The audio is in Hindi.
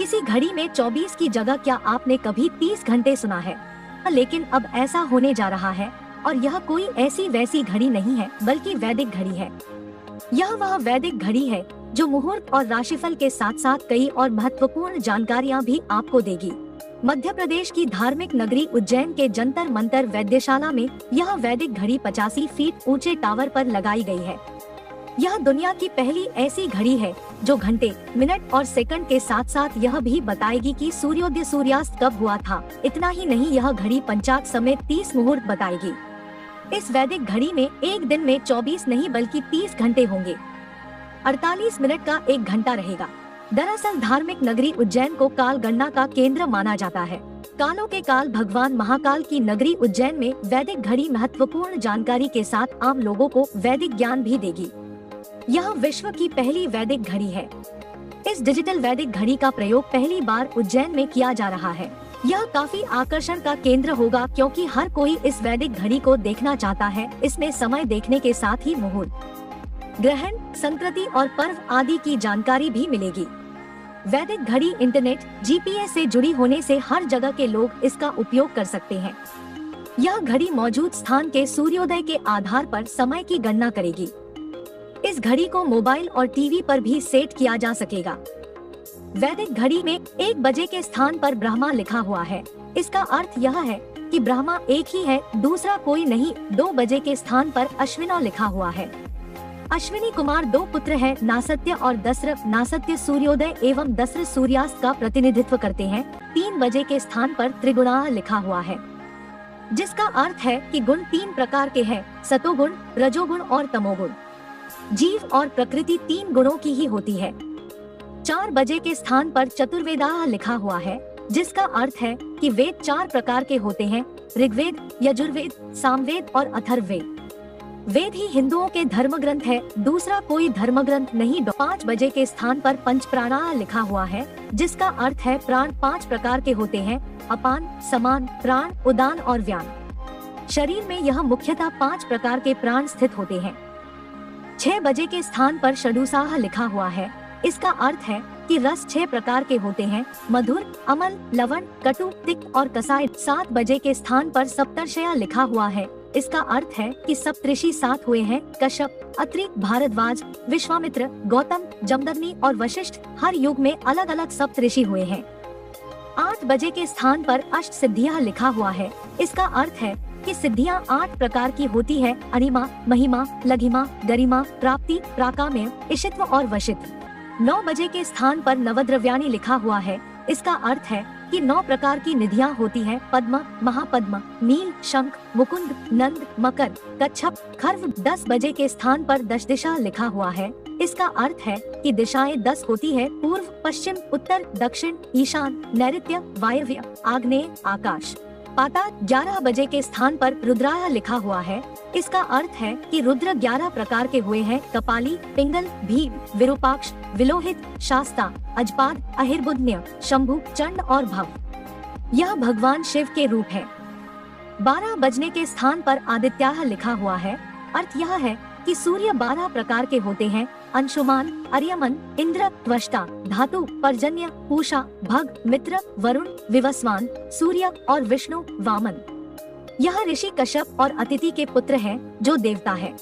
किसी घड़ी में 24 की जगह क्या आपने कभी 30 घंटे सुना है? लेकिन अब ऐसा होने जा रहा है, और यह कोई ऐसी वैसी घड़ी नहीं है बल्कि वैदिक घड़ी है। यह वह वैदिक घड़ी है जो मुहूर्त और राशिफल के साथ साथ कई और महत्वपूर्ण जानकारियाँ भी आपको देगी। मध्य प्रदेश की धार्मिक नगरी उज्जैन के जंतर मंतर वैद्यशाला में यह वैदिक घड़ी 85 फीट ऊंचे टावर पर लगाई गई है। यह दुनिया की पहली ऐसी घड़ी है जो घंटे, मिनट और सेकंड के साथ साथ यह भी बताएगी कि सूर्योदय सूर्यास्त कब हुआ था। इतना ही नहीं, यह घड़ी पंचांग समेत 30 मुहूर्त बताएगी। इस वैदिक घड़ी में एक दिन में 24 नहीं बल्कि 30 घंटे होंगे। 48 मिनट का एक घंटा रहेगा। दरअसल धार्मिक नगरी उज्जैन को काल गणना का केंद्र माना जाता है। कालों के काल भगवान महाकाल की नगरी उज्जैन में वैदिक घड़ी महत्वपूर्ण जानकारी के साथ आम लोगों को वैदिक ज्ञान भी देगी। यह विश्व की पहली वैदिक घड़ी है। इस डिजिटल वैदिक घड़ी का प्रयोग पहली बार उज्जैन में किया जा रहा है। यह काफी आकर्षण का केंद्र होगा क्योंकि हर कोई इस वैदिक घड़ी को देखना चाहता है। इसमें समय देखने के साथ ही मुहूर्त, ग्रहण, संक्रांति और पर्व आदि की जानकारी भी मिलेगी। वैदिक घड़ी इंटरनेट, जीपीएस से जुड़ी होने से हर जगह के लोग इसका उपयोग कर सकते हैं। यह घड़ी मौजूद स्थान के सूर्योदय के आधार पर समय की गणना करेगी। इस घड़ी को मोबाइल और टीवी पर भी सेट किया जा सकेगा। वैदिक घड़ी में 1 बजे के स्थान पर ब्रह्मा लिखा हुआ है। इसका अर्थ यह है कि ब्रह्मा एक ही है, दूसरा कोई नहीं। 2 बजे के स्थान पर अश्विना लिखा हुआ है। अश्विनी कुमार 2 पुत्र हैं, नासत्य और दस्र। नासत्य सूर्योदय एवं दस्र सूर्यास्त का प्रतिनिधित्व करते हैं। 3 बजे के स्थान पर त्रिगुणा लिखा हुआ है, जिसका अर्थ है कि गुण 3 प्रकार के हैं, सतोगुण, रजोगुण और तमोगुण। जीव और प्रकृति 3 गुणों की ही होती है। 4 बजे के स्थान पर चतुर्वेदाः लिखा हुआ है, जिसका अर्थ है कि वेद 4 प्रकार के होते हैं, ऋग्वेद, यजुर्वेद, सामवेद और अथर्ववेद। वेद ही हिंदुओं के धर्म ग्रंथ है, दूसरा कोई धर्म ग्रंथ नहीं। 5 बजे के स्थान पर पंच प्राणाः लिखा हुआ है, जिसका अर्थ है प्राण 5 प्रकार के होते हैं, अपान, समान, प्राण, उदान और व्यान। शरीर में यह मुख्यतः 5 प्रकार के प्राण स्थित होते हैं। 6 बजे के स्थान पर षडुसाः लिखा हुआ है। इसका अर्थ है कि रस 6 प्रकार के होते हैं, मधुर, अमल, लवण, कटु, तिक्त और कसाय। 7 बजे के स्थान पर सप्तर्षय लिखा हुआ है। इसका अर्थ है कि सप्तऋषि 7 हुए हैं, कश्यप, अत्रि, भारद्वाज, विश्वामित्र, गौतम, जमदग्नि और वशिष्ठ। हर युग में अलग अलग सप्तऋषि हुए हैं। 8 बजे के स्थान पर अष्ट सिद्धियाँ लिखा हुआ है। इसका अर्थ है कि सिद्धियाँ 8 प्रकार की होती है, अणिमा, महिमा, लघिमा, गरिमा, प्राप्ति, प्राकाम्य, इशित्व और वशित्व। 9 बजे के स्थान पर नवद्रव्याणि लिखा हुआ है। इसका अर्थ है कि 9 प्रकार की निधियाँ होती हैं, पद्म, महापद्म, नील, शंख, मुकुंद, नंद, मकर, कच्छप, खर्व। 10 बजे के स्थान पर दशदिशा लिखा हुआ है। इसका अर्थ है कि दिशाएं 10 होती है, पूर्व, पश्चिम, उत्तर, दक्षिण, ईशान, नैऋत्य, वायव्य, आग्नेय, आकाश, पाताल। 11 बजे के स्थान पर रुद्राय लिखा हुआ है। इसका अर्थ है कि रुद्र 11 प्रकार के हुए हैं, कपाली, पिंगल, भीम, विरूपाक्ष, विलोहित, शास्ता, अजपाद, अहिर्बुद्न्य, शंभु, चंड और भव। यह भगवान शिव के रूप है। 12 बजने के स्थान पर आदित्याः लिखा हुआ है। अर्थ यह है कि सूर्य 12 प्रकार के होते हैं, अंशुमान, अर्यमन, इंद्र, त्वष्टा, धातु, पर्जन्य, पूषा, भग, मित्र, वरुण, विवस्वान, सूर्य और विष्णु, वामन। यह ऋषि कश्यप और अतिथि के पुत्र हैं, जो देवता है।